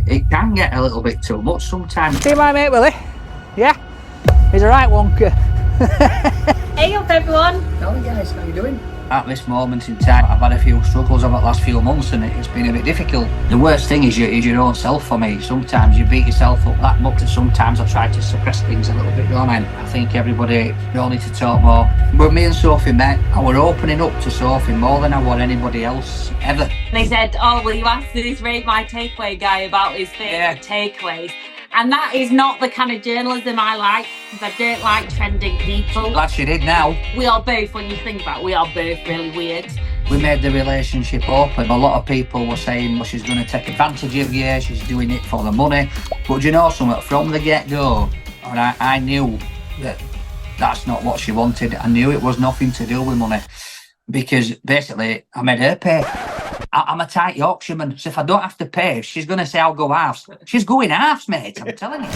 it can get a little bit too much sometimes. See my mate Willie? Yeah? He's a right wonker. Hey up everyone! Hello guys, how you doing? At this moment in time, I've had a few struggles over the last few months and it's been a bit difficult. The worst thing is your own self for me. Sometimes you beat yourself up that much, and sometimes I try to suppress things a little bit, don't I? I think everybody, we all need to talk more. When me and Sophie met, I was opening up to Sophie more than I was anybody else ever. They said, oh, will you ask this Rate My Takeaway guy about his favourite takeaways? And that is not the kind of journalism I like, because I don't like trending people. Glad she did now. We are both, when you think about it, we are both really weird. We made the relationship open. A lot of people were saying, well, she's going to take advantage of you, she's doing it for the money. But do you know something? From the get-go, and I knew that that's not what she wanted. I knew it was nothing to do with money. Because basically, I made her pay. I'm a tight Yorkshireman, so if I don't have to pay, she's going to say I'll go halves. She's going halves, mate, I'm telling you.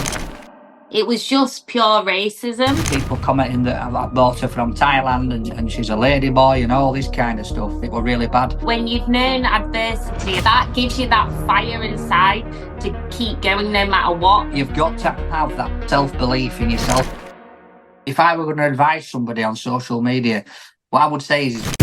It was just pure racism. People commenting that I bought her from Thailand and she's a ladyboy and all this kind of stuff. It was really bad. When you've known adversity, that gives you that fire inside to keep going no matter what. You've got to have that self-belief in yourself. If I were going to advise somebody on social media, what I would say is...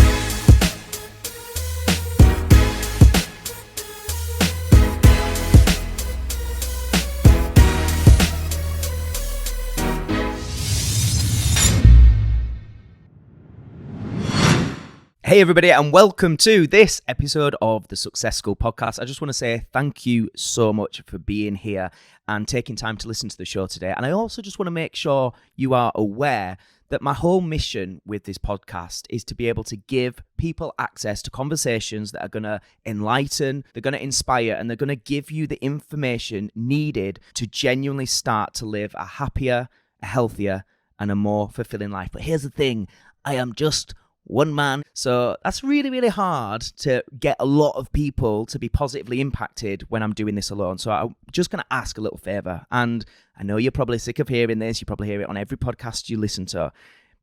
Hey everybody, and welcome to this episode of the Success School podcast. I just want to say thank you so much for being here and taking time to listen to the show today. And I also just want to make sure you are aware that my whole mission with this podcast is to be able to give people access to conversations that are going to enlighten, they're going to inspire, and they're going to give you the information needed to genuinely start to live a happier, a healthier, and a more fulfilling life. But here's the thing, I am just one man. So that's really, really hard to get a lot of people to be positively impacted when I'm doing this alone. So I'm just going to ask a little favor. And I know you're probably sick of hearing this. You probably hear it on every podcast you listen to.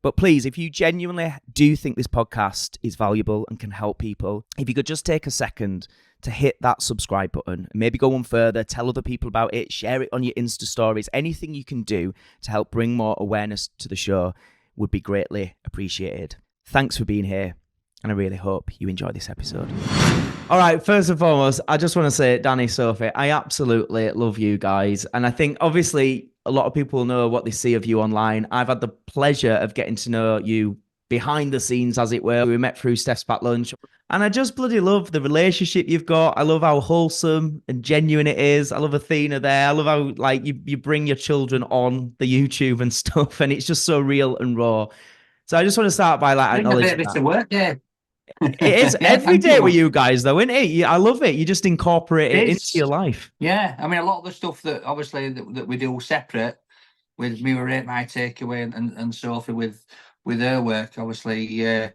But please, if you genuinely do think this podcast is valuable and can help people, if you could just take a second to hit that subscribe button and maybe go one further, tell other people about it, share it on your Insta stories, anything you can do to help bring more awareness to the show would be greatly appreciated. Thanks for being here, and I really hope you enjoy this episode. All right, first and foremost, I just want to say, Danny, Sophie, I absolutely love you guys. And I think, obviously, a lot of people know what they see of you online. I've had the pleasure of getting to know you behind the scenes, as it were. We met through Steph's Back Lunch. And I just bloody love the relationship you've got. I love how wholesome and genuine it is. I love Athena there. I love how, like, you bring your children on the YouTube and stuff, and it's just so real and raw. So I just want to start by acknowledging that. Work, yeah. It is every day with you guys, though, isn't it? I love it. You just incorporate it into your life. Yeah, I mean, a lot of the stuff that obviously that we do separate with me, Rate My Takeaway, and Sophie with her work. Obviously,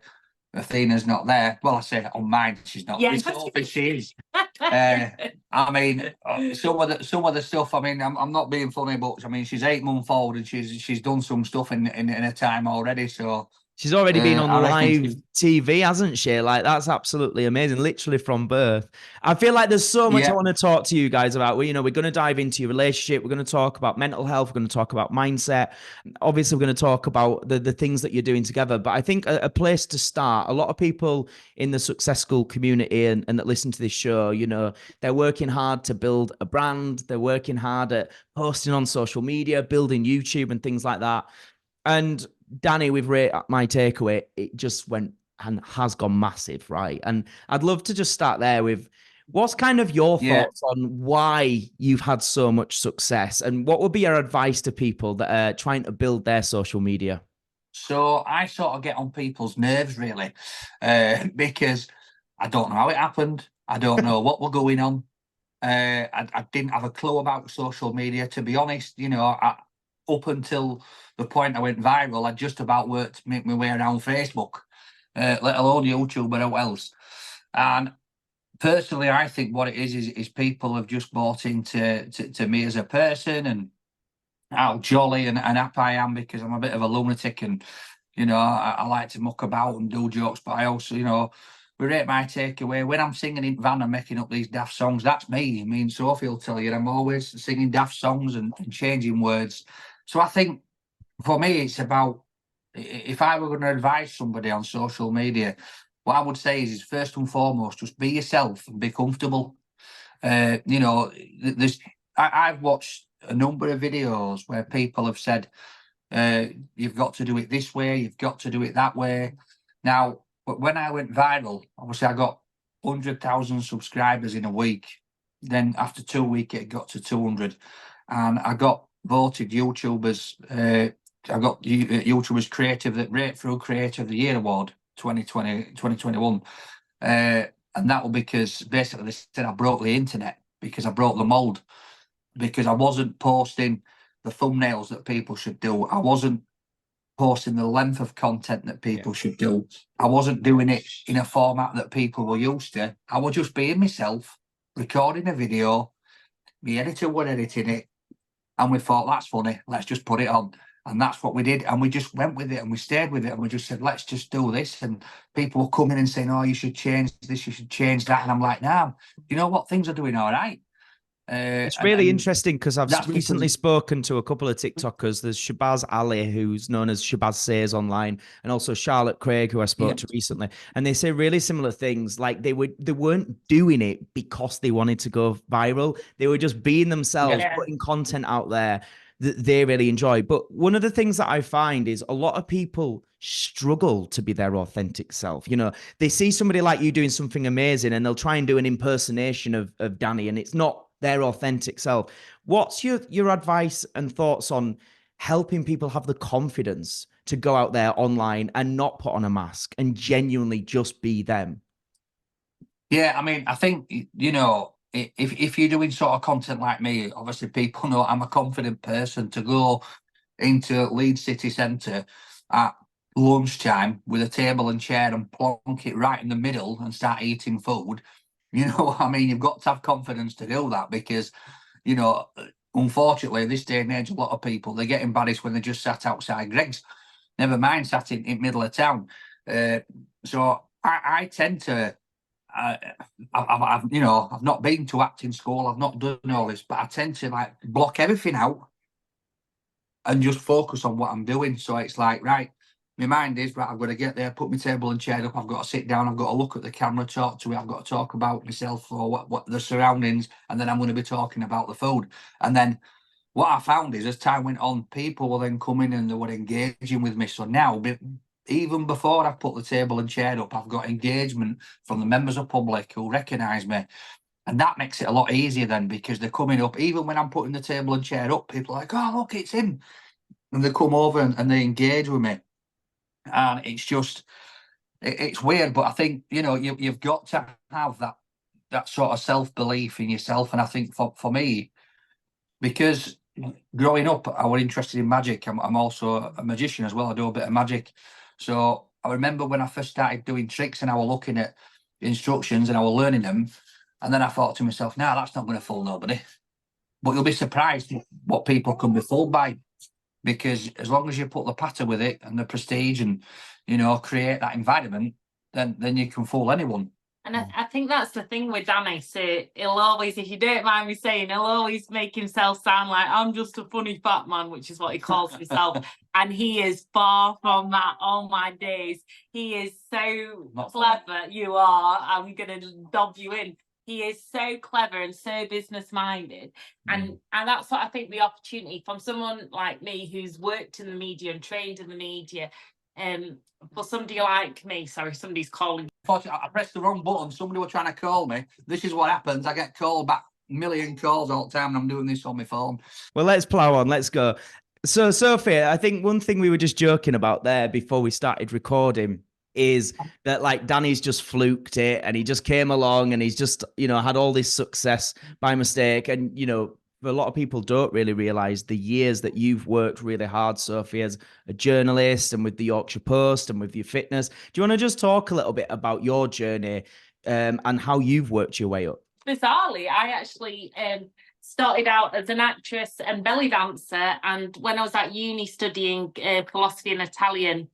Athena's not there. Well, I say on mine, she's not. Yeah, Sophie, she is. I mean, some of the stuff. I mean, I'm not being funny, but I mean, she's 8 months old and she's done some stuff in her time already. So she's already been on live TV, hasn't she? Like, that's absolutely amazing. Literally from birth. I feel like there's so much I want to talk to you guys about. We're going to dive into your relationship. We're going to talk about mental health. We're going to talk about mindset. Obviously, we're going to talk about the things that you're doing together. But I think a place to start, a lot of people in the Success School community and that listen to this show, they're working hard to build a brand. They're working hard at posting on social media, building YouTube and things like that. And Danny, with Rate My Takeaway, it just went and has gone massive, right? And I'd love to just start there with what's kind of your thoughts on why you've had so much success, and what would be your advice to people that are trying to build their social media? So I sort of get on people's nerves, really, because I don't know how it happened. I don't know what we're going on. I didn't have a clue about social media, to be honest. Up until the point I went viral, I just about worked to make my way around Facebook, let alone YouTube or what else. And personally, I think what it is people have just bought into me as a person and how jolly and happy I am, because I'm a bit of a lunatic and, I like to muck about and do jokes, but I also, Rate My Takeaway. When I'm singing in van and making up these daft songs, that's me. Me and Sophie will tell you, I'm always singing daft songs and changing words. So I think for me, it's about, if I were going to advise somebody on social media, what I would say is first and foremost, just be yourself and be comfortable. You know, I've watched a number of videos where people have said, you've got to do it this way, you've got to do it that way. Now, but when I went viral, obviously I got 100,000 subscribers in a week. Then after 2 weeks, it got to 200. And I got voted YouTubers, I got YouTubers Breakthrough Creator of the Year Award 2021. And that was because basically they said I broke the internet, because I broke the mold, because I wasn't posting the thumbnails that people should do. I wasn't posting the length of content that people should do. I wasn't doing it in a format that people were used to. I was just being myself, recording a video. The editor was editing it, and we thought, that's funny, let's just put it on. And that's what we did. And we just went with it, and we stayed with it, and we just said, let's just do this. And people were coming and saying, oh, you should change this, you should change that. And I'm like, nah, you know what, things are doing all right. It's really interesting because I've recently spoken to a couple of TikTokers. There's Shabazz Ali, who's known as Shabazz Says online, and also Charlotte Craig, who I spoke to recently. And they say really similar things. Like they weren't doing it because they wanted to go viral. They were just being themselves, putting content out there that they really enjoy. But one of the things that I find is a lot of people struggle to be their authentic self. You know, they see somebody like you doing something amazing and they'll try and do an impersonation of Danny, and it's not their authentic self. What's your advice and thoughts on helping people have the confidence to go out there online and not put on a mask and genuinely just be them? Yeah, I mean, I think, you know, if you're doing sort of content like me, obviously people know I'm a confident person. To go into Leeds city centre at lunchtime with a table and chair and plonk it right in the middle and start eating food, you know what I mean? You've got to have confidence to do that, because, you know, unfortunately, this day and age, a lot of people, they get embarrassed when they just sat outside Greg's, never mind sat in middle of town. So I tend to, I've you know, I've not been to acting school, I've not done all this, but I tend to like block everything out and just focus on what I'm doing. So it's like, right, my mind is, right, I've got to get there, put my table and chair up, I've got to sit down, I've got to look at the camera, talk to it, I've got to talk about myself or what the surroundings, and then I'm going to be talking about the food. And then what I found is, as time went on, people were then coming and they were engaging with me. So now, even before I put the table and chair up, I've got engagement from the members of public who recognise me. And that makes it a lot easier then, because they're coming up, even when I'm putting the table and chair up, people are like, oh, look, it's him. And they come over and they engage with me. And it's just, it's weird, but I think, you know, you've got to have that sort of self-belief in yourself. And I think for me, because growing up, I was interested in magic. I'm also a magician as well. I do a bit of magic. So I remember when I first started doing tricks and I was looking at instructions and I was learning them. And then I thought to myself, nah, that's not going to fool nobody. But you'll be surprised what people can be fooled by. Because as long as you put the patter with it and the prestige and, you know, create that environment, then you can fool anyone. And I think that's the thing with Danny. So he'll always, if you don't mind me saying, he'll always make himself sound like I'm just a funny fat man, which is what he calls himself. And he is far from that. Oh my days. He is so clever. You are. I'm going to dob you in. He is so clever and so business minded. And that's what I think the opportunity from someone like me who's worked in the media and trained in the media, for somebody like me, sorry, somebody's calling. Unfortunately, I pressed the wrong button. Somebody was trying to call me. This is what happens. I get called back, a million calls all the time, and I'm doing this on my phone. Well, let's plow on. Let's go. So, Sophie, I think one thing we were just joking about there before we started recording is that, like, Danny's just fluked it and he just came along and he's just, you know, had all this success by mistake. And, you know, a lot of people don't really realize the years that you've worked really hard, Sophie, as a journalist and with the Yorkshire Post and with your fitness. Do you want to just talk a little bit about your journey and how you've worked your way up? Bizarrely, I actually started out as an actress and belly dancer. And when I was at uni studying philosophy and Italian,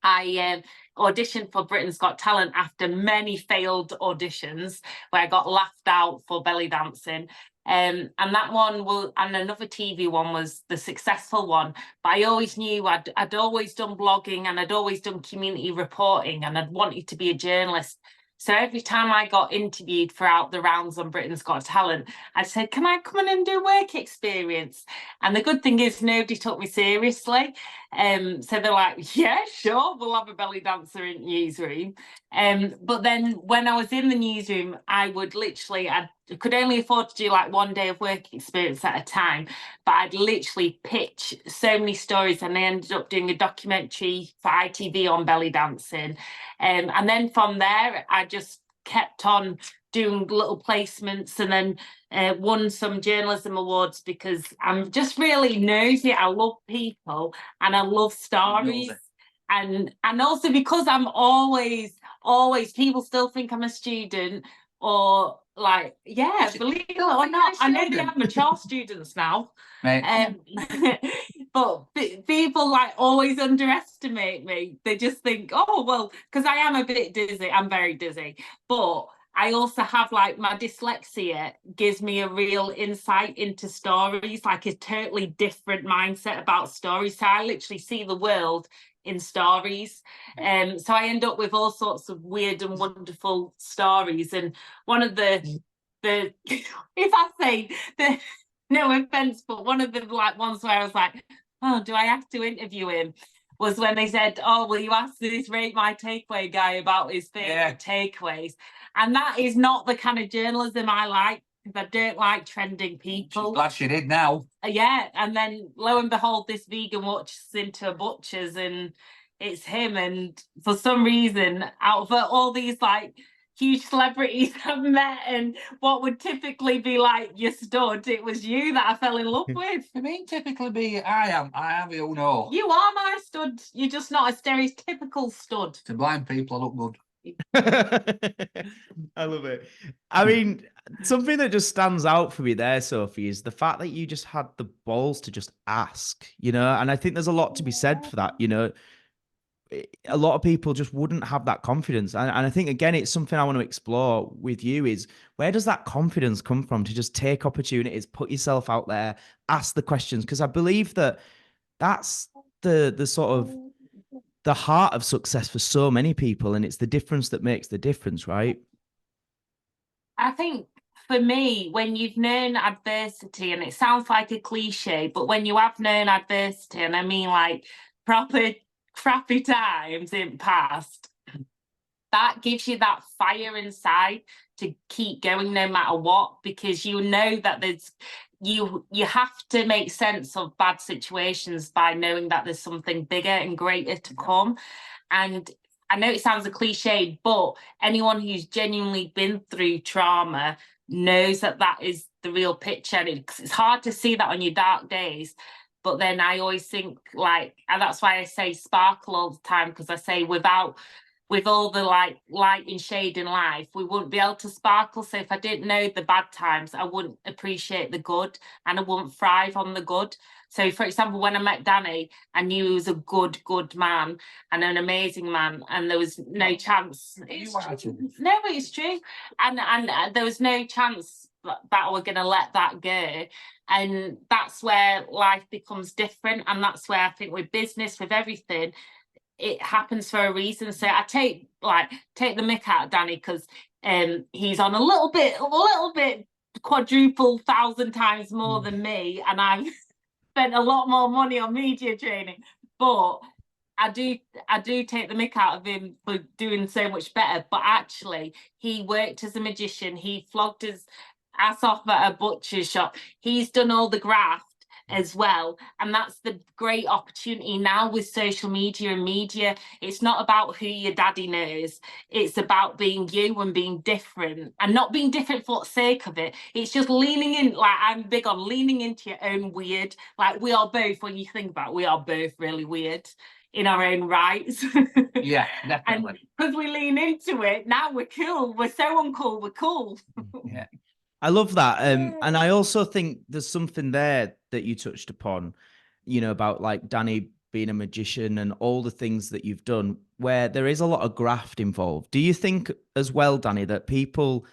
I auditioned for Britain's Got Talent after many failed auditions where I got laughed out for belly dancing. And that one was, and another TV one was the successful one. But I always knew I'd always done blogging and I'd always done community reporting and I'd wanted to be a journalist. So every time I got interviewed throughout the rounds on Britain's Got Talent, I said, can I come in and do work experience? And the good thing is nobody took me seriously. So they're like, yeah, sure, we'll have a belly dancer in newsroom. But then when I was in the newsroom, I would literally, I could only afford to do like 1 day of work experience at a time, but I'd literally pitch so many stories, and I ended up doing a documentary for ITV on belly dancing. And then from there, I just kept on doing little placements, and then won some journalism awards because I'm just really nosy. I love people and I love stories. And also because I'm always, people still think I'm a student, or like, yeah, believe it or not, I know they have mature students now. Mate. But people like always underestimate me. They just think, oh, well, because I am a bit dizzy. I'm very dizzy. But I also have like my dyslexia gives me a real insight into stories, like a totally different mindset about stories. So I literally see the world in stories. So I end up with all sorts of weird and wonderful stories. And one of the if I say the, no offense, but one of the like ones where I was like, oh, do I have to interview him? Was when they said, oh, will you ask this Rate My Takeaway guy about his favourite takeaways? And that is not the kind of journalism I like, because I don't like trending people. Glad she did now. Yeah, and then lo and behold, this vegan walks into a butcher's and it's him. And for some reason, out of all these like huge celebrities I've met and what would typically be like your stud, it was you that I fell in love with. I mean, typically be, I am, you know. You are my stud. You're just not a stereotypical stud. To blind people, I look good. I love it. I mean, something that just stands out for me there, Sophie, is the fact that you just had the balls to just ask, you know, and I think there's a lot to be said for that, you know. A lot of people just wouldn't have that confidence. And I think, again, it's something I want to explore with you is, where does that confidence come from to just take opportunities, put yourself out there, ask the questions? Because I believe that that's the sort of the heart of success for so many people, and it's the difference that makes the difference, right? I think for me, when you've known adversity, and it sounds like a cliche, but when you have known adversity, and I mean like proper crappy times in past, that gives you that fire inside to keep going no matter what, because you know that there's you have to make sense of bad situations by knowing that there's something bigger and greater to come. And I know it sounds a cliche, but anyone who's genuinely been through trauma knows that that is the real picture. It's hard to see that on your dark days. But then I always think, like, and that's why I say sparkle all the time, because I say with all the like light and shade in life, we wouldn't be able to sparkle. So if I didn't know the bad times, I wouldn't appreciate the good, and I wouldn't thrive on the good. So, for example, when I met Danny, I knew he was a good man and an amazing man, and there was no chance. No, but it's true, and there was no chance that we're going to let that go. And that's where life becomes different, and that's where I think with business, with everything, it happens for a reason. So I take the mick out of Danny, because he's on a little bit quadruple 1,000 times more than me, and I've spent a lot more money on media training, but I do take the mick out of him for doing so much better. But actually, he worked as a magician. He flogged his ass off at a butcher's shop. He's done all the graft as well, and that's the great opportunity now with social media and media. It's not about who your daddy knows, it's about being you and being different, and not being different for the sake of it. It's just leaning in. Like, I'm big on leaning into your own weird. Like, we are both, when you think about it, we are both really weird in our own rights. Yeah, definitely. And because we lean into it, now we're cool. We're so uncool, we're cool. Yeah, I love that. And I also think there's something there that you touched upon, you know, about like Danny being a magician and all the things that you've done. where there is a lot of graft involved. Do you think as well, Danny, that people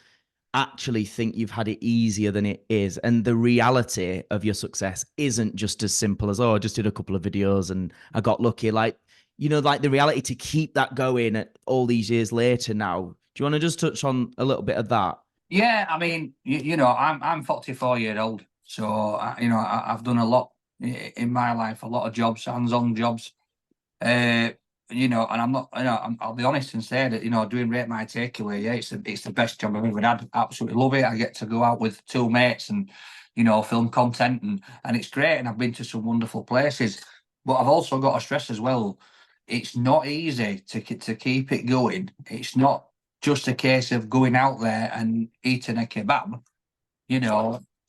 actually think you've had it easier than it is, and the reality of your success isn't just as simple as, oh, I just did a couple of videos and I got lucky? Like, you know, like the reality to keep that going at all these years later now. Do you want to just touch on a little bit of that? Yeah, I mean, I'm 44 years old, so I've done a lot in my life, a lot of jobs, hands-on jobs. And I'm not, I'll be honest and say that, doing Rate My Takeaway, yeah, it's the best job I've ever had. Absolutely love it. I get to go out with two mates and, film content, and it's great. And I've been to some wonderful places, but I've also got to stress as well, it's not easy to keep it going. It's not just a case of going out there and eating a kebab,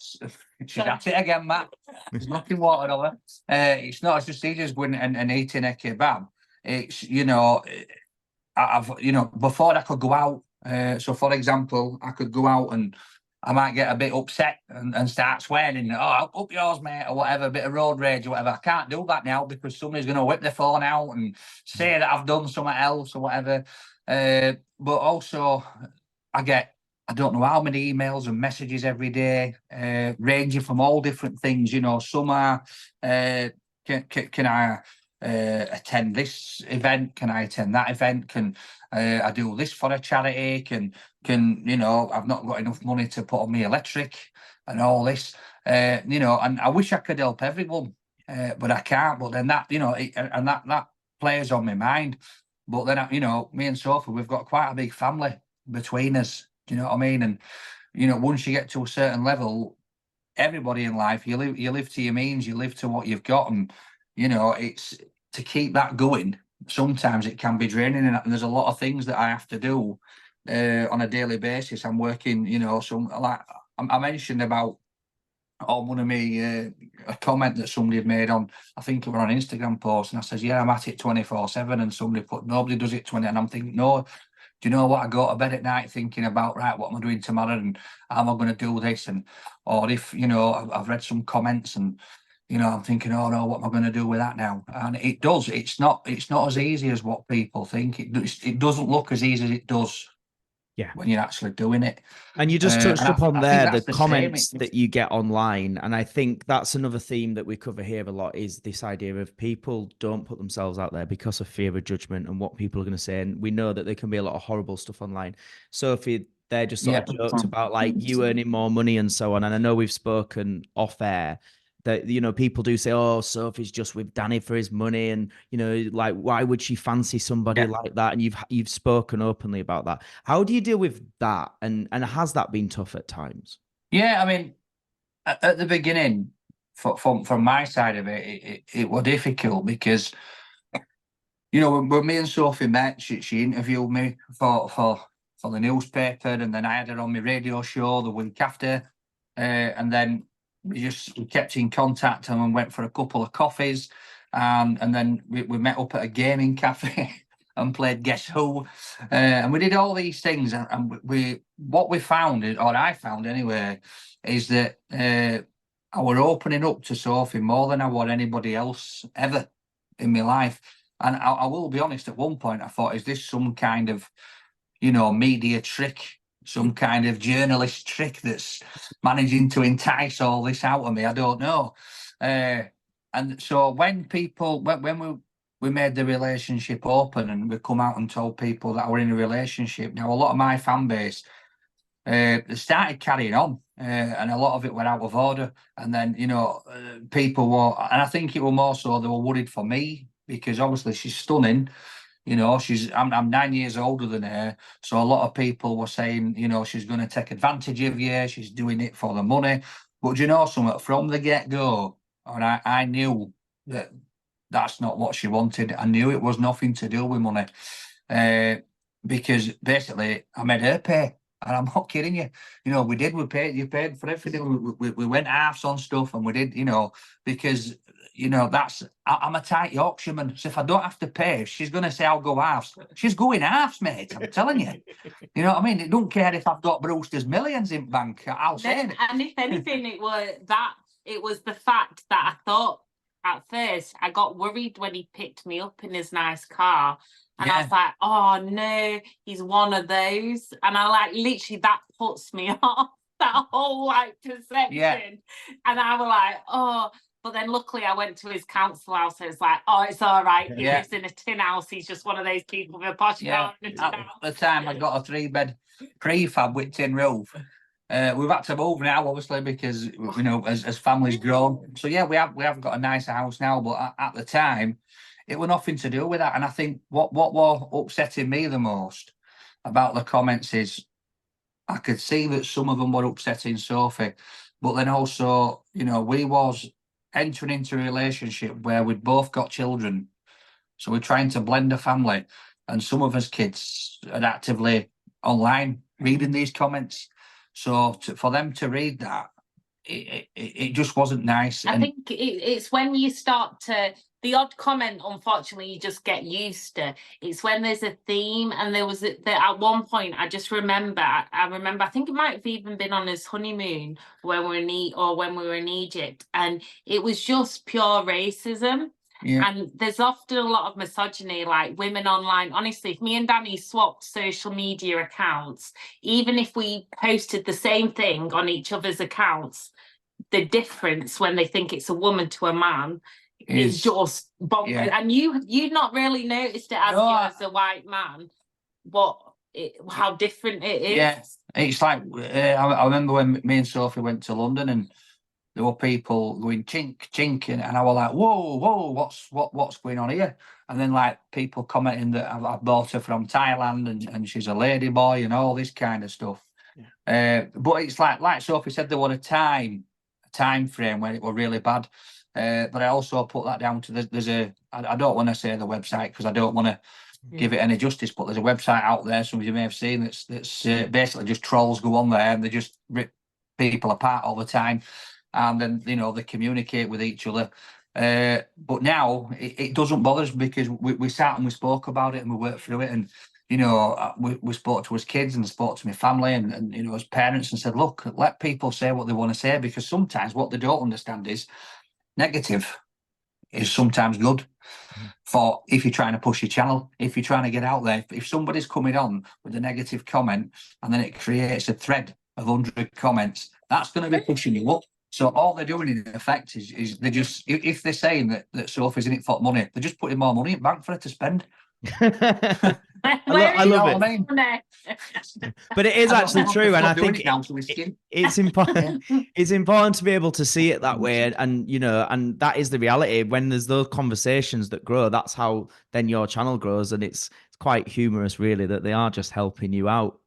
She's at it again, Matt. There's nothing water over. It's not just easy as going and eating a kebab. It's, before I could go out. So, for example, I could go out and I might get a bit upset and start swearing, oh, up yours, mate, or whatever, a bit of road rage or whatever. I can't do that now because somebody's going to whip their phone out and say that I've done something else or whatever. But also, I don't know how many emails and messages every day, ranging from all different things. Some are, can I attend this event? Can I attend that event? Can I do this for a charity? Can I've not got enough money to put on my electric and all this. And I wish I could help everyone, but I can't. But then that, and that plays on my mind. But then, me and Sophie, we've got quite a big family between us. Do you know what I mean? And, once you get to a certain level, everybody in life, you live to your means, you live to what you've got. And, it's to keep that going. Sometimes it can be draining. And there's a lot of things that I have to do on a daily basis. I'm working, like I mentioned about on one of me, a comment that somebody had made on, I think it was on an Instagram post, and I says, yeah, I'm at it 24/7, and somebody put, nobody does it 20, and I'm thinking, no, do you know what? I go to bed at night thinking about, right, what am I doing tomorrow, and how am I going to do this, and or if I've read some comments, and I'm thinking, oh no, what am I going to do with that now? And it does. It's not as easy as what people think. It doesn't look as easy as it does. Yeah, when you're actually doing it. And you just touched upon there the comments same. that you get online. And I think that's another theme that we cover here a lot, is this idea of people don't put themselves out there because of fear of judgment and what people are going to say. And we know that there can be a lot of horrible stuff online. Sophie, they're just sort of joked about like you earning more money and so on. And I know we've spoken off air that, people do say, oh, Sophie's just with Danny for his money. And, like, why would she fancy somebody like that? And you've spoken openly about that. How do you deal with that? And has that been tough at times? Yeah, I mean, at the beginning, from my side of it was difficult because, when me and Sophie met, she interviewed me for the newspaper, and then I had her on my radio show the week after. And then we kept in contact and went for a couple of coffees, and then we met up at a gaming cafe and played Guess Who, and we did all these things. And what we found, or I found anyway, is that I were opening up to Sophie more than I would anybody else ever in my life. And I will be honest, at one point I thought, is this some kind of media trick, some kind of journalist trick that's managing to entice all this out of me? I don't know. And so when we made the relationship open and we come out and told people that we're in a relationship, now a lot of my fan base, they started carrying on, and a lot of it went out of order. And then, people were, and I think it was more so they were worried for me, because obviously she's stunning. I'm 9 years older than her, so a lot of people were saying, she's going to take advantage of you. She's doing it for the money. But something, from the get-go, and I knew that that's not what she wanted. I knew it was nothing to do with money, because basically I made her pay. And I'm not kidding you. We paid for everything. We went halves on stuff, and we did, because, I'm a tight Yorkshireman. So if I don't have to pay, if she's going to say I'll go halves, she's going halves, mate. I'm telling you. You know what I mean? It don't care if I've got Brewster's millions in bank. I'll say it. And if anything, it was the fact that I thought at first, I got worried when he picked me up in his nice car. And I was like, oh no, he's one of those. And I like literally that puts me off, that whole like perception. Yeah. And I was like, oh, but then luckily I went to his council house. So it's like, oh, it's all right. He lives in a tin house. He's just one of those people with a posh car and a tin house. At the time I got a 3-bed prefab with tin roof. We've had to move now, obviously, because you know, as families grown. So yeah, we have got a nicer house now, but at the time, it was nothing to do with that. And I think what was upsetting me the most about the comments is I could see that some of them were upsetting Sophie, but then also, you know, we was entering into a relationship where we'd both got children, so we're trying to blend a family, and some of us kids are actively online reading these comments. So for them to read that, it just wasn't nice. I think it's when you start to, the odd comment, unfortunately, you just get used to. It's when there's a theme, and there was at one point, I just remember, I think it might have even been on his honeymoon when we were in Egypt, and it was just pure racism. Yeah. And there's often a lot of misogyny, like women online. Honestly, if me and Danny swapped social media accounts, even if we posted the same thing on each other's accounts, the difference when they think it's a woman to a man is just bonkers. Yeah. And you'd not really noticed it as a white man, how different it is. Yeah, it's like I remember when me and Sophie went to London, and there were people going chink chink, and I was like, whoa, what's going on here? And then like people commenting that I've bought her from Thailand and she's a lady boy and all this kind of stuff. Yeah. But it's like Sophie said, there was a time frame when it was really bad. But I also put that down to I don't want to say the website because I don't want to give it any justice, but there's a website out there, some of you may have seen, that's basically just trolls go on there and they just rip people apart all the time, and then, you know, they communicate with each other. But now it doesn't bother us because we sat and we spoke about it and we worked through it, and you know, we spoke to us kids and spoke to my family and you know, as parents, and said, look, let people say what they want to say, because sometimes what they don't understand is negative is sometimes good. For if you're trying to push your channel, if you're trying to get out there, if somebody's coming on with a negative comment and then it creates a thread of 100 comments, that's going to be pushing you up. So all they're doing in effect is they just, if they're saying that Sophie's in it for money, they're just putting more money in bank for her to spend. I love it. I mean? But it is actually true, and I think it's important. It's important to be able to see it that way, and you know, and that is the reality. When there's those conversations that grow, that's how then your channel grows, and it's quite humorous, really, that they are just helping you out.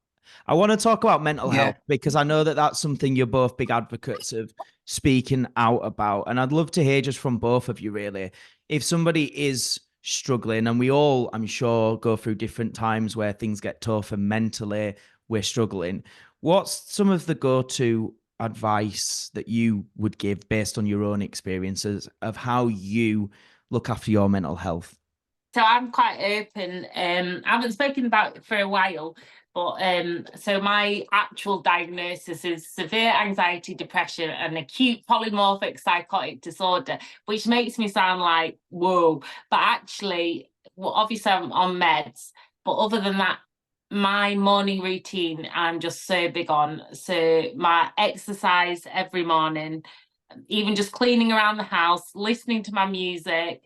I want to talk about mental health because I know that that's something you're both big advocates of speaking out about, and I'd love to hear just from both of you, really, if somebody is struggling, and we all, I'm sure, go through different times where things get tough and mentally we're struggling. What's some of the go-to advice that you would give based on your own experiences of how you look after your mental health? So I'm quite open. I haven't spoken about it for a while, but so my actual diagnosis is severe anxiety, depression, and acute polymorphic psychotic disorder, which makes me sound like, whoa. But actually, well, obviously I'm on meds, but other than that, my morning routine, I'm just so big on. So my exercise every morning, even just cleaning around the house, listening to my music,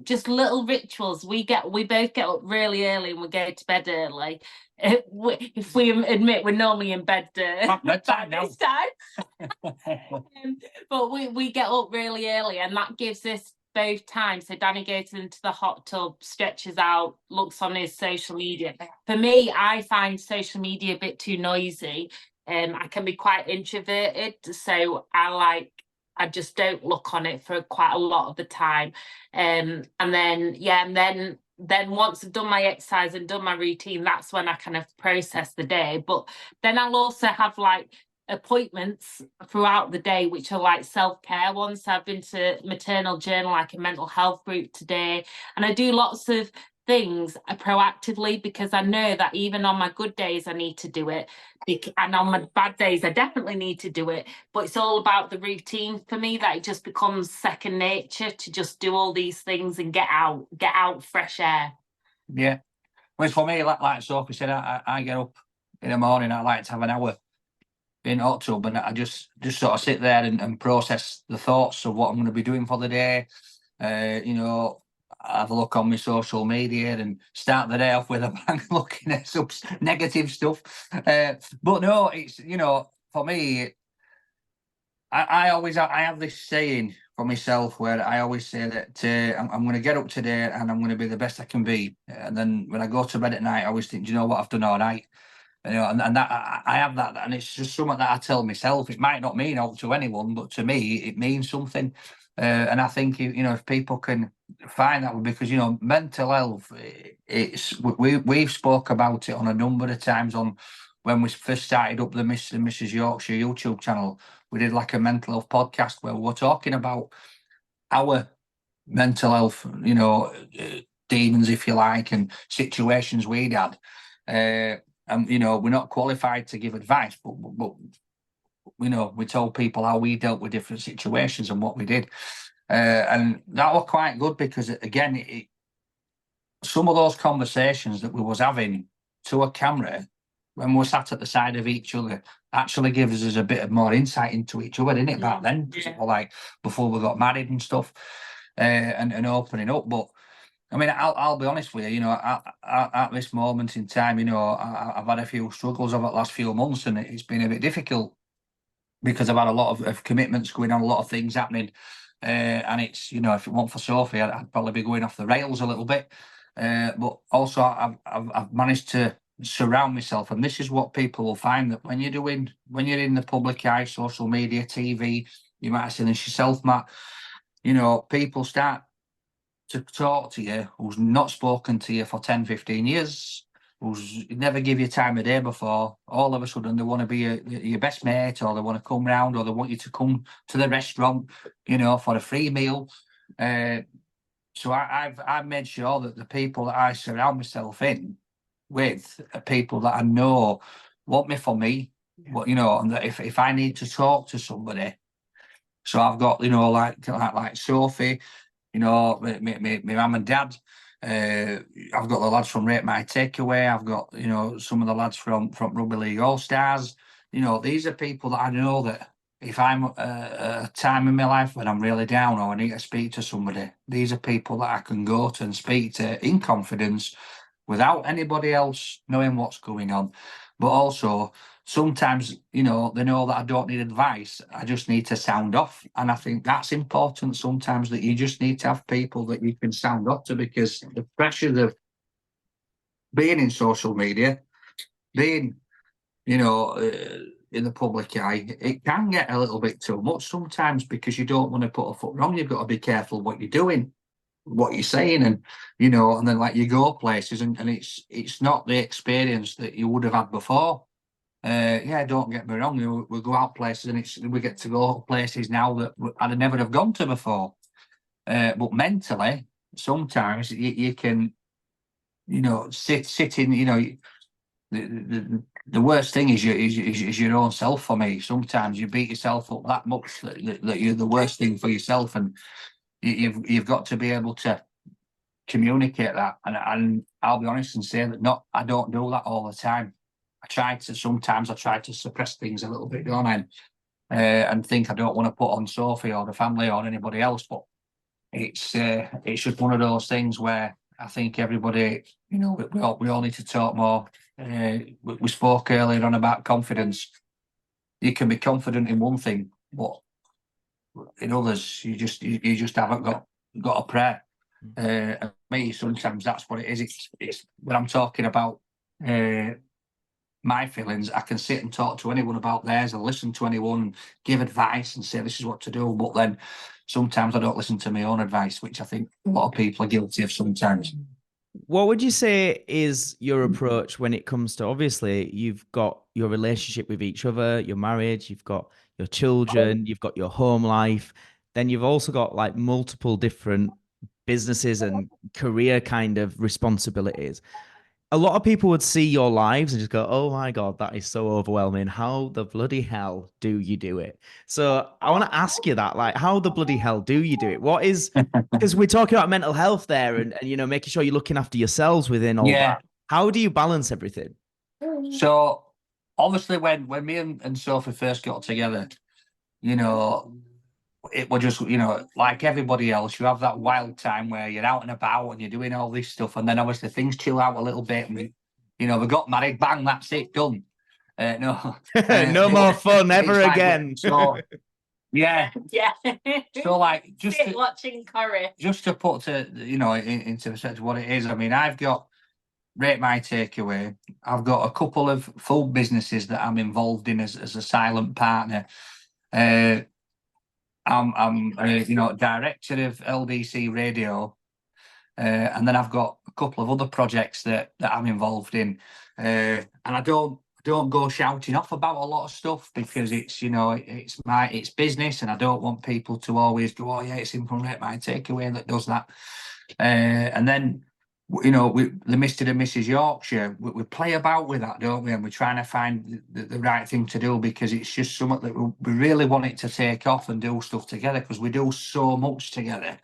just little rituals. We both get up really early and we go to bed early. If we admit we're normally in bed by this time. But we get up really early, and that gives us both time. So Danny goes into the hot tub, stretches out, looks on his social media. For me, I find social media a bit too noisy. I can be quite introverted, so I just don't look on it for quite a lot of the time. And then once I've done my exercise and done my routine, that's when I kind of process the day. But then I'll also have like appointments throughout the day, which are like self-care ones. So I've been to Maternal Journal, like a mental health group today. And I do lots of things proactively, because I know that even on my good days I need to do it, and on my bad days I definitely need to do it. But it's all about the routine for me, that it just becomes second nature to just do all these things and get out fresh air. Yeah. Well, for me, like Sophie said, I get up in the morning. I like to have an hour in hot tub, and I just sort of sit there and process the thoughts of what I'm going to be doing for the day. You know, have a look on my social media and start the day off with a bang, looking at some negative stuff. But no, it's, you know, for me, I always I have this saying for myself where I always say that I'm going to get up today and I'm going to be the best I can be. And then when I go to bed at night, I always think, do you know what, I've done all right. You know, and that I have that, and it's just something that I tell myself. It might not mean out to anyone, but to me, it means something. And I think, you know, if people can find that, because, you know, mental health, it's we've spoke about it on a number of times on when we first started up the Mr. and Mrs. Yorkshire YouTube channel. We did like a mental health podcast where we were talking about our mental health, you know, demons, if you like, and situations we'd had. And, you know, we're not qualified to give advice, but you know, we told people how we dealt with different situations and what we did. And that was quite good because, again, some of those conversations that we was having to a camera when we were sat at the side of each other actually gives us a bit of more insight into each other, didn't it, back then? Yeah. Like before we got married and stuff, and opening up. But I mean, I'll be honest with you, you know, at this moment in time, you know, I've had a few struggles over the last few months, and it's been a bit difficult because I've had a lot of commitments going on, a lot of things happening. And it's, you know, if it weren't for Sophie, I'd probably be going off the rails a little bit. But also I've managed to surround myself, and this is what people will find, that when you're in the public eye, social media, TV, you might have seen this yourself, Matt, you know, people start to talk to you who's not spoken to you for 10, 15 years, who's never give you time of day before. All of a sudden they want to be your best mate, or they want to come round, or they want you to come to the restaurant, you know, for a free meal. So I've made sure that the people that I surround myself with are people that I know want me for me. But, you know, and that if I need to talk to somebody, so I've got, you know, like Sophie, you know, my mum and dad. I've got the lads from Rate My Takeaway. I've got, you know, some of the lads from Rugby League All Stars. You know, these are people that I know that if I'm at a time in my life when I'm really down or I need to speak to somebody, these are people that I can go to and speak to in confidence without anybody else knowing what's going on. But also, sometimes, you know, they know that I don't need advice. I just need to sound off. And I think that's important sometimes, that you just need to have people that you can sound off to, because the pressure of being in social media, being, you know, in the public eye, it can get a little bit too much sometimes, because you don't want to put a foot wrong. You've got to be careful what you're doing, what you're saying, and, you know, and then like you go places and it's not the experience that you would have had before. Yeah, don't get me wrong, we go out places and we get to go places now that I'd never have gone to before. But mentally, sometimes you can, you know, sit in, you know, the worst thing is your own self. For me, sometimes you beat yourself up that much that you're the worst thing for yourself, and you've got to be able to communicate that. And I'll be honest and say that I don't do that all the time. Sometimes I try to suppress things a little bit, don't I? And think I don't want to put on Sophie or the family or anybody else, but it's just one of those things where I think everybody, you know, we all need to talk more. We spoke earlier on about confidence. You can be confident in one thing, but in others, you just haven't got a prayer. And me, sometimes that's what it is. It's when I'm talking about my feelings, I can sit and talk to anyone about theirs and listen to anyone and give advice and say this is what to do, but then sometimes I don't listen to my own advice, which I think a lot of people are guilty of sometimes. What would you say is your approach when it comes to, obviously, you've got your relationship with each other, your marriage, you've got your children, you've got your home life, then you've also got like multiple different businesses and career kind of responsibilities. a lot of people would see your lives and just go, "Oh my God, that is so overwhelming. How the bloody hell do you do it?" So I want to ask you that, like, how the bloody hell do you do it? What is, because we're talking about mental health there and, you know, making sure you're looking after yourselves within all Yeah. that. How do you balance everything? So obviously when me and Sophie first got together, you know, it was just, you know, like everybody else, you have that wild time where you're out and about and you're doing all this stuff, and then obviously things chill out a little bit. And we got married, bang, that's it, done. No, No more fun ever like, again. so yeah, Yeah. so like Sit watching curry. just to put into perspective what it is. I mean, I've got Rate My Takeaway. I've got a couple of food businesses that I'm involved in as a silent partner. I'm director of LDC Radio, and then I've got a couple of other projects that I'm involved in, and I don't go shouting off about a lot of stuff because it's business, and I don't want people to always go, oh yeah, it's in from Rate My Takeaway that does that, and then. The Mr. and Mrs. Yorkshire, we play about with that, don't we? And we're trying to find the right thing to do because it's just something that we really want it to take off and do stuff together because we do so much together.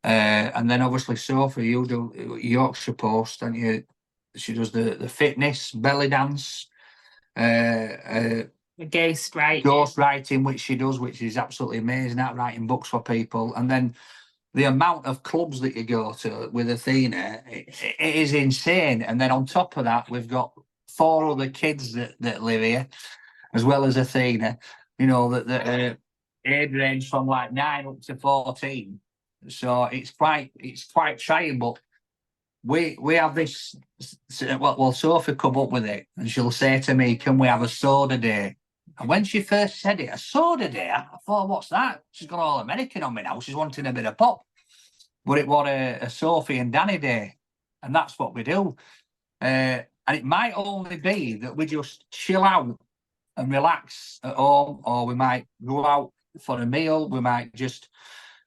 And then obviously Sophie, you do Yorkshire Post, and she does the fitness, belly dance, The ghost writing, which she does, which is absolutely amazing at writing books for people. And then the amount of clubs that you go to with Athena, it is insane. And then on top of that, we've got 4 other kids that live here, as well as Athena, that age range from like 9 up to 14. So it's quite trying, but we have this, well, Sophie come up with it, and she'll say to me, can we have a soda day? And when she first said it, a soda day, I thought, what's that? She's gone all American on me now. She's wanting a bit of pop. But it was a Sophie and Danny day. And that's what we do. And it might only be that we just chill out and relax at home, or we might go out for a meal. We might just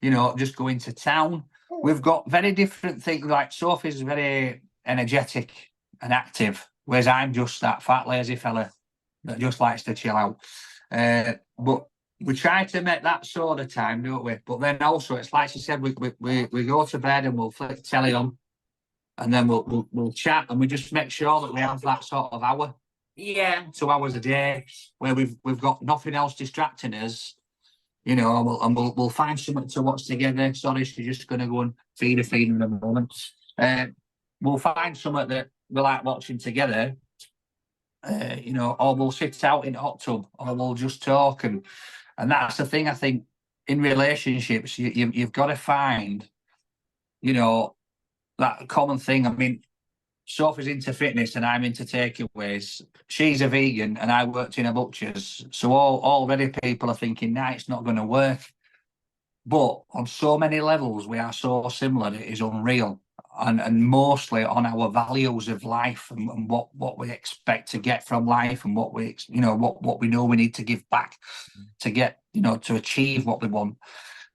go into town. We've got very different things. Like Sophie's very energetic and active, whereas I'm just that fat, lazy fella that just likes to chill out. But we try to make that sort of time, don't we? But then also, it's like she said, we go to bed and we'll flick telly on, and then we'll chat, and we just make sure that we have that sort of hour, 2 hours a day, where we've got nothing else distracting us, and we'll find something to watch together. Sorry, she's just going to go and feed in a moment. We'll find something that we like watching together. Or we'll sit out in a hot tub, or we'll just talk, and that's the thing. I think in relationships, you've got to find, that common thing. I mean, Sophie's into fitness and I'm into takeaways. She's a vegan and I worked in a butcher's, so already people are thinking, nah, it's not going to work. But on so many levels, we are so similar, it is unreal. And mostly on our values of life and what we expect to get from life, and what we know we need to give back to get, to achieve what we want.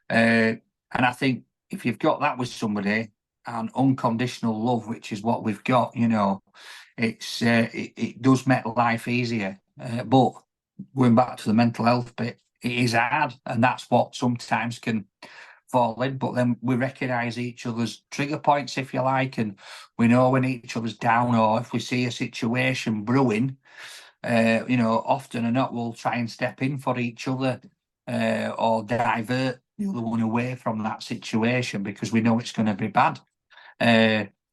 And I think if you've got that with somebody, and unconditional love, which is what we've got, it does make life easier. But going back to the mental health bit, it is hard, and that's what sometimes can fall in. But then we recognise each other's trigger points, if you like, and we know when each other's down, or if we see a situation brewing, often or not, we'll try and step in for each other, or divert the other one away from that situation because we know it's going to be bad.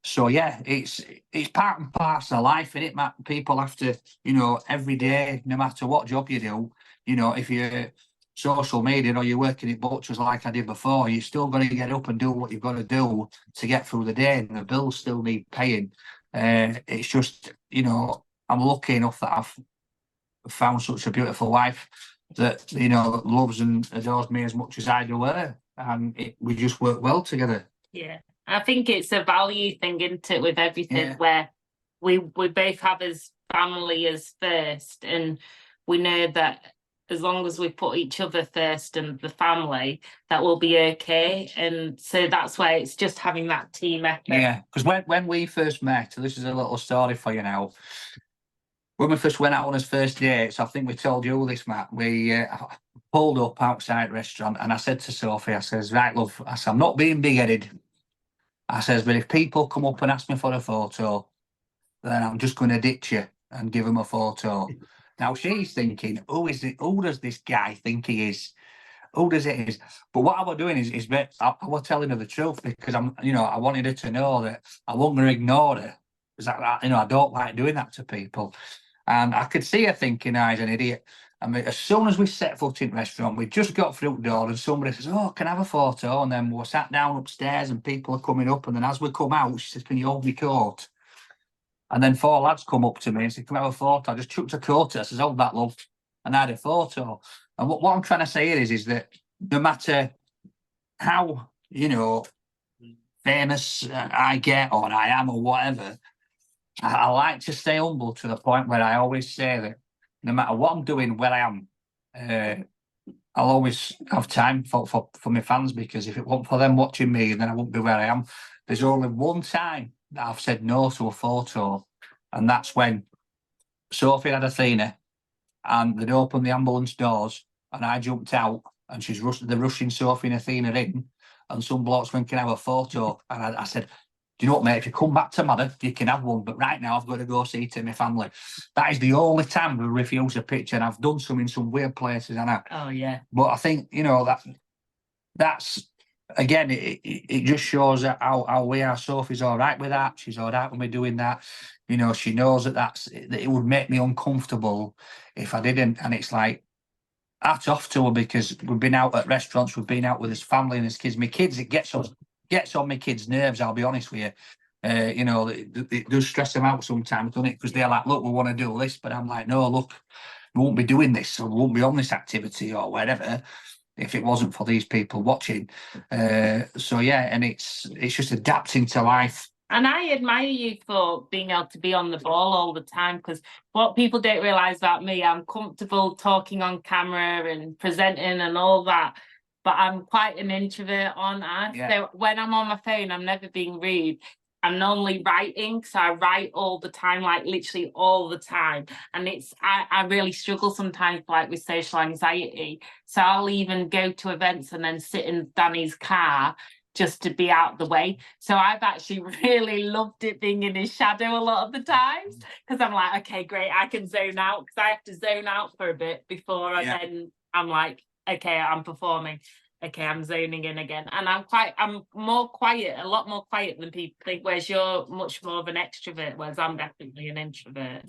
So yeah, it's part and parcel of life, isn't it, Matt? People have to, every day, no matter what job you do, if you're social media or you're working at butchers like I did before, you're still going to get up and do what you've got to do to get through the day, and the bills still need paying. It's just, I'm lucky enough that I've found such a beautiful wife that, that loves and adores me as much as I do her, and we just work well together. Yeah. I think it's a value thing, isn't it, with everything, where we both have as family as first, and we know that as long as we put each other first and the family, that will be okay. And so that's why it's just having that team effort. Yeah, because when we first met, this is a little story for you now. When we first went out on his first dates, I think we told you all this, Matt. We pulled up outside the restaurant, and I said to Sophie, I says, right, love, I said, I'm not being big-headed. I says, but if people come up and ask me for a photo, then I'm just going to ditch you and give them a photo. Now she's thinking, who does this guy think he is? Who does it is? But what I was doing is I was telling her the truth, because I wanted her to know that I wasn't going to ignore her. Because I don't like doing that to people. And I could see her thinking I was an idiot. I mean, as soon as we set foot in the restaurant, we just got through the door and somebody says, oh, can I have a photo? And then we sat down upstairs and people are coming up. And then as we come out, she says, can you hold my coat? And then 4 lads come up to me and said, can I have a photo? I just chucked a coat at her. I says, hold that, love. And I had a photo. And what I'm trying to say here is that no matter how, famous I get or I am or whatever, I like to stay humble to the point where I always say that no matter what I'm doing, where I am, I'll always have time for my fans, because if it wasn't for them watching me, then I wouldn't be where I am. There's only one time that I've said no to a photo, and that's when Sophie had Athena and they'd opened the ambulance doors and I jumped out and they're rushing Sophie and Athena in, and some blokes went, can I have a photo? And I said, do you know what, mate, if you come back tomorrow, you can have one, but right now I've got to go see to my family. That is the only time I've refused a picture, and I've done some in some weird places. Oh, yeah. But I think, that's, again, it just shows how we are. Sophie's all right with that. She's all right with me doing that. She knows that it would make me uncomfortable if I didn't. And it's like, hats off to her, because we've been out at restaurants, we've been out with his family and his kids. My kids, it gets on my kids' nerves, I'll be honest with you. It does stress them out sometimes, doesn't it? Because they're like, look, we want to do this, but I'm like, no, look, we won't be doing this, or we won't be on this activity or whatever if it wasn't for these people watching. So yeah, and it's just adapting to life. And I admire you for being able to be on the ball all the time, because what people don't realise about me, I'm comfortable talking on camera and presenting and all that, but I'm quite an introvert on earth. Yeah. So when I'm on my phone, I'm never being rude. I'm normally writing, so I write all the time, like literally all the time. And I really struggle sometimes, like with social anxiety. So I'll even go to events and then sit in Danny's car just to be out the way. So I've actually really loved it being in his shadow a lot of the times, because I'm like, okay, great, I can zone out, because I have to zone out for a bit before and then I'm like, okay, I'm performing. Okay, I'm zoning in again. And I'm more quiet, a lot more quiet than people think, whereas you're much more of an extrovert, whereas I'm definitely an introvert.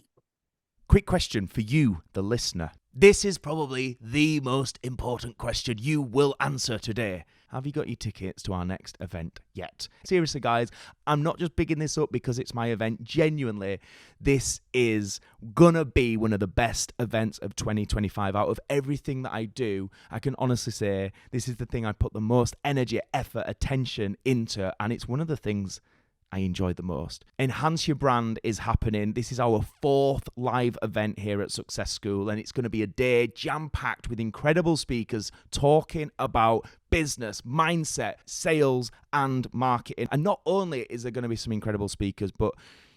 Quick question for you, the listener. This is probably the most important question you will answer today. Have you got your tickets to our next event yet? Seriously, guys, I'm not just bigging this up because it's my event. Genuinely, this is gonna be one of the best events of 2025. Out of everything that I do, I can honestly say this is the thing I put the most energy, effort, attention into, and it's one of the things I enjoy the most. Enhance Your Brand is happening. This is our 4th live event here at Success School, and it's going to be a day jam-packed with incredible speakers talking about business, mindset, sales, and marketing. And not only is there going to be some incredible speakers, but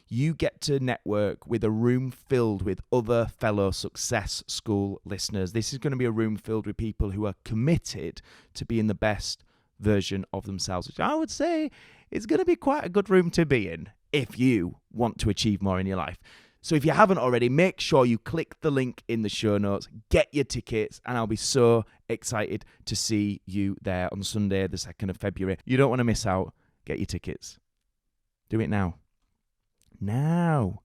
you get to network with a room filled with other fellow Success School listeners. This is going to be a room filled with people who are committed to being the best version of themselves, which I would say it's going to be quite a good room to be in if you want to achieve more in your life. So if you haven't already, make sure you click the link in the show notes, get your tickets, and I'll be so excited to see you there on Sunday, the 2nd of February. You don't want to miss out. Get your tickets. Do it now. Now.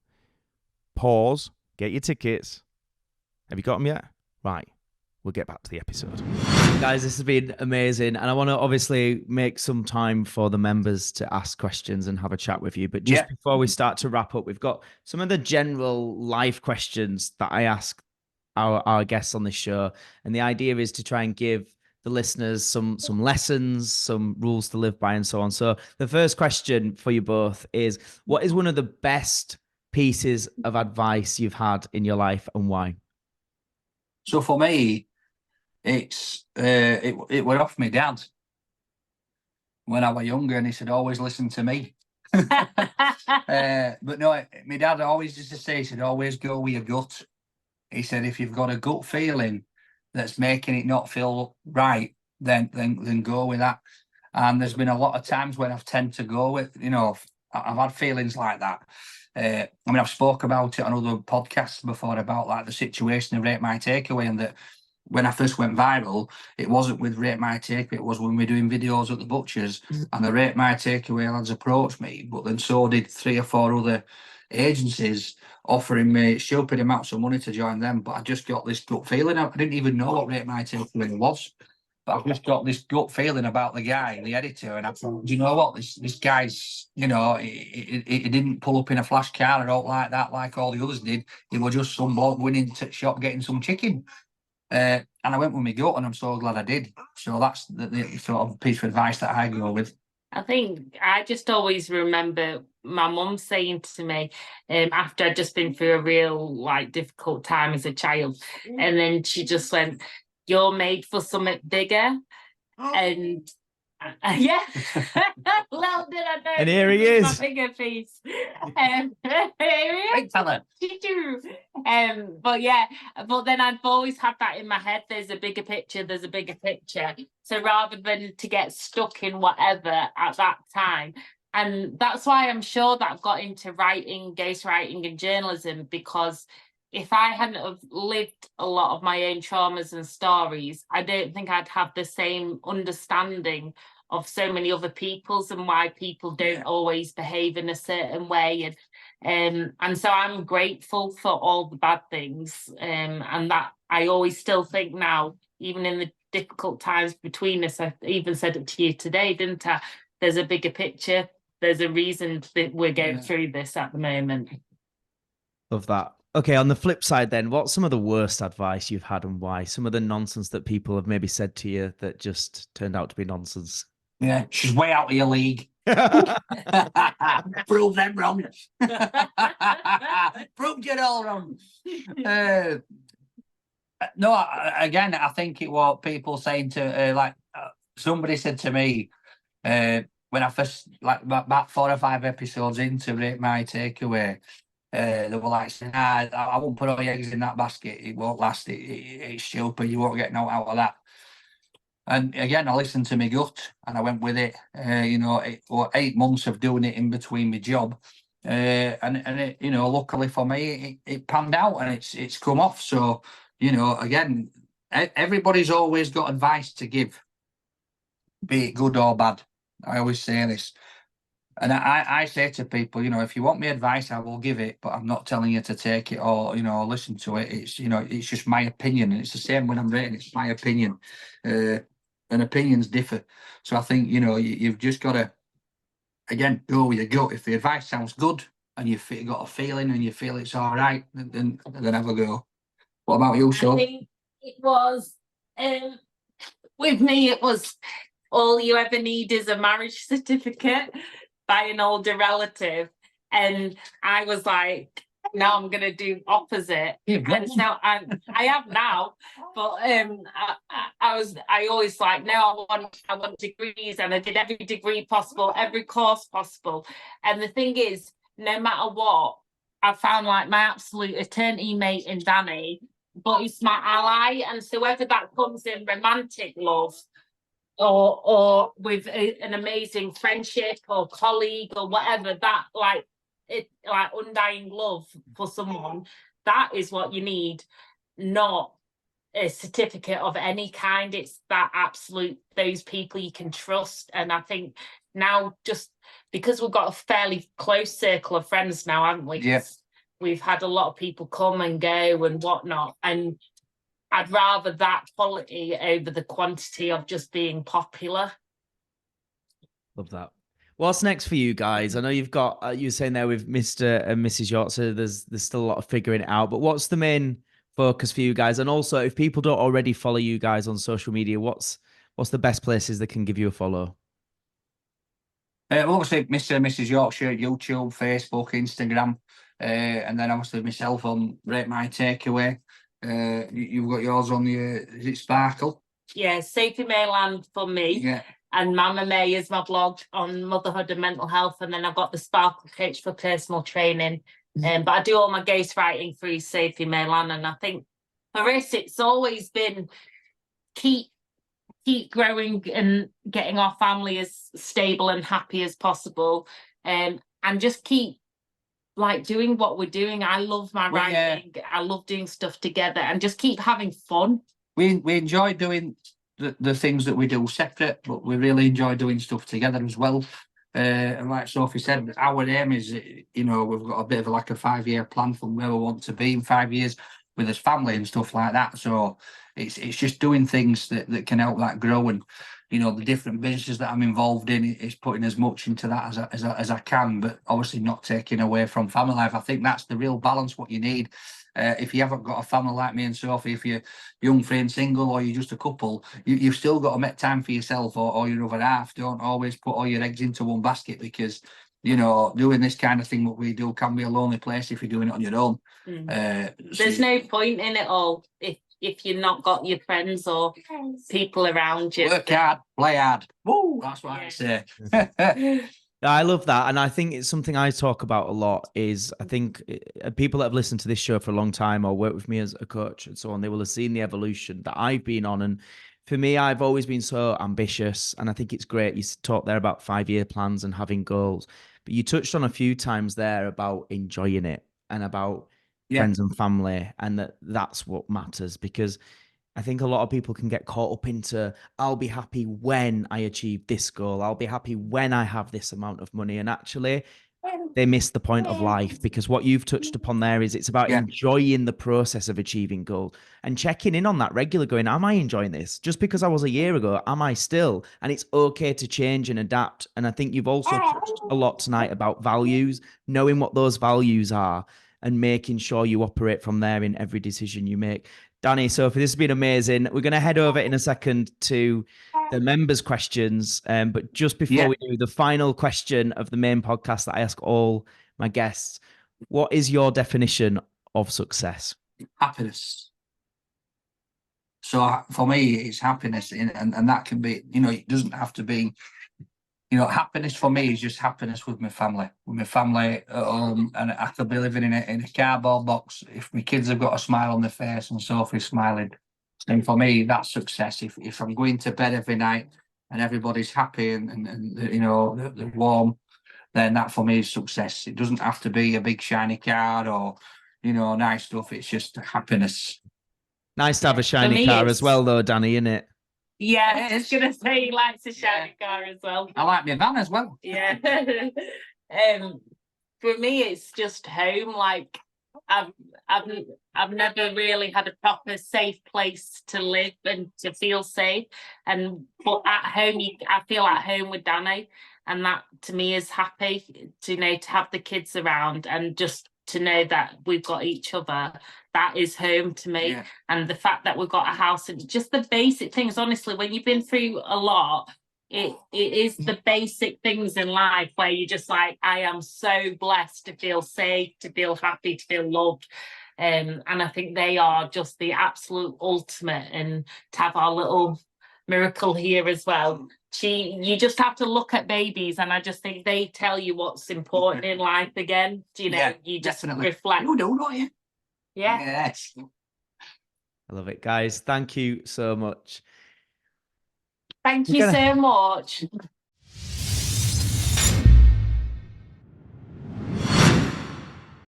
Pause. Get your tickets. Have you got them yet? Right. We'll get back to the episode. Guys, this has been amazing. And I want to obviously make some time for the members to ask questions and have a chat with you. But just before we start to wrap up, we've got some of the general life questions that I ask our guests on this show. And the idea is to try and give the listeners some lessons, some rules to live by, and so on. So the first question for you both is, what is one of the best pieces of advice you've had in your life and why? So for me, it were off my dad when I was younger, and he said always listen to me. But no, my dad always used to say, he said always go with your gut. He said if you've got a gut feeling that's making it not feel right, then go with that. And there's been a lot of times when I've tend to go with, I've had feelings like that. I mean, I've spoke about it on other podcasts before about like the situation of Rate My Takeaway, and that when I first went viral, it wasn't with Rate My Takeaway, it was when we were doing videos at the butchers, and the Rate My Takeaway lads approached me, but then so did 3 or 4 other agencies offering me stupid amounts of money to join them. But I just got this gut feeling. I didn't even know what Rate My Takeaway was, but I've just got this gut feeling about the guy, the editor, and I thought, do you know what, this guy's, he didn't pull up in a flash car or out like that like all the others did. He was just some bloke winning to shop getting some chicken. And I went with my gut, and I'm so glad I did. So that's the sort of piece of advice that I go with. I think I just always remember my mum saying to me, after I'd just been through a real like difficult time as a child, and then she just went, "You're made for something bigger," and yeah, well, did I know? And here he is, my bigger piece. Here he is. But yeah, but then I've always had that in my head. There's a bigger picture. There's a bigger picture. So rather than to get stuck in whatever at that time, and that's why I'm sure that I've got into writing, ghostwriting, and journalism, because if I hadn't have lived a lot of my own traumas and stories, I don't think I'd have the same understanding of so many other people's and why people don't always behave in a certain way. And so I'm grateful for all the bad things. And that I always still think now, even in the difficult times between us, I even said it to you today, didn't I? There's a bigger picture. There's a reason that we're going through this at the moment. Love that. Okay, on the flip side then, what's some of the worst advice you've had and why? Some of the nonsense that people have maybe said to you that just turned out to be nonsense? Yeah, she's way out of your league. Prove them wrong. Proved you all wrong. No, again, I think it was people saying to, somebody said to me, when I first, like about 4 or 5 episodes into Rate My Takeaway, they were like saying, I won't put all your eggs in that basket, it won't last, it's stupid, you won't get no out of that. And again, I listened to my gut and I went with it. It was 8 months of doing it in between my job, and it, luckily for me, it panned out and it's come off. So again, everybody's always got advice to give, be it good or bad. I always say this. And I say to people, if you want me advice, I will give it, but I'm not telling you to take it or, listen to it. It's, it's just my opinion. And it's the same when I'm writing, it's my opinion. And opinions differ. So I think, you've just got to, again, go with your gut. If the advice sounds good and you've got a feeling and you feel it's all right, then have a go. What about you, Sean? I think it was, with me, it was all you ever need is a marriage certificate by an older relative. And I was like, now I'm going to do opposite. And so I have now, but I always like, no, I want degrees, and I did every degree possible, every course possible. And the thing is, no matter what, I found like my absolute eternity mate in Danny, but he's my ally. And so whether that comes in romantic love, or with an amazing friendship or colleague or whatever, that like undying love for someone, that is what you need, not a certificate of any kind. It's that absolute, those people you can trust. And I think now, just because we've got a fairly close circle of friends now, haven't we? Yes. We've had a lot of people come and go and whatnot, and I'd rather that quality over the quantity of just being popular. Love that. What's next for you guys? I know you've got, you were saying there with Mr. and Mrs. York, so there's still a lot of figuring it out, but what's the main focus for you guys? And also, if people don't already follow you guys on social media, what's the best places that can give you a follow? Obviously, Mr. and Mrs. Yorkshire, YouTube, Facebook, Instagram, and then obviously myself on Rate My Takeaway. You've got yours on the, is it Sparkle? Yeah, Sophie Mae Lan for me. Yeah. And Mama May is my blog on motherhood and mental health. And then I've got the Sparkle Coach for personal training. But I do all my ghostwriting through Sophie Mae Lan. And I think for us, it's always been keep growing and getting our family as stable and happy as possible. And just keep like doing what we're doing. I love my writing. I love doing stuff together and just keep having fun. We enjoy doing the things that we do separate, but we really enjoy doing stuff together as well. And like Sophie said, our aim is, you know, we've got a bit of like a 5-year plan from where we want to be in 5 years with his family and stuff like that. So it's just doing things that can help that grow. And you know, the different businesses that I'm involved in is putting as much into that as I can, but obviously not taking away from family life. I think that's the real balance, what you need. If you haven't got a family like me and Sophie, if you're young, free and single, or you're just a couple, you've still got to make time for yourself or your other half. Don't always put all your eggs into one basket, because, you know, doing this kind of thing, what we do, can be a lonely place if you're doing it on your own. There's no point in it all if you're not got your friends or people around you. Work hard, play hard. Woo, that's what I say. I love that. And I think it's something I talk about a lot is I think people that have listened to this show for a long time or worked with me as a coach and so on, they will have seen the evolution that I've been on. And for me, I've always been so ambitious. And I think it's great. You talked there about 5-year plans and having goals, but you touched on a few times there about enjoying it and about friends and family. And that's what matters, because I think a lot of people can get caught up into, I'll be happy when I achieve this goal. I'll be happy when I have this amount of money. And actually, they miss the point of life, because what you've touched upon there is it's about enjoying the process of achieving goals and checking in on that regular, going, am I enjoying this? Just because I was a year ago, am I still? And it's okay to change and adapt. And I think you've also touched a lot tonight about values, knowing what those values are and making sure you operate from there in every decision you make. Danny, Sophie, this has been amazing. We're going to head over in a second to the members' questions. But just before we do, the final question of the main podcast that I ask all my guests, what is your definition of success? Happiness. So for me, it's happiness. And that can be, you know, it doesn't have to be, you know, happiness for me is just happiness with my family. With my family at home, and I could be living in a cardboard box. If my kids have got a smile on their face and Sophie's smiling, then for me, that's success. If I'm going to bed every night and everybody's happy and you know, they're warm, then that for me is success. It doesn't have to be a big shiny car or, you know, nice stuff. It's just happiness. Nice to have a shiny car as well, though, Danny, isn't it? Yeah, I was going to say he likes a shiny car as well. I like my van as well. Yeah. For me, it's just home. Like I've never really had a proper safe place to live and to feel safe. But at home, I feel at home with Danny, and that to me is happy. To know to have the kids around and just to know that we've got each other. That is home to me. Yeah. And the fact that we've got a house and just the basic things, honestly, when you've been through a lot, it is the basic things in life where you're just like, I am so blessed to feel safe, to feel happy, to feel loved. And I think they are just the absolute ultimate. And to have our little miracle here as well. You just have to look at babies, and I just think they tell you what's important in life again. You know, you just reflect. No, not you. Yeah. Yes. I love it, guys. Thank you so much. Thank you so much.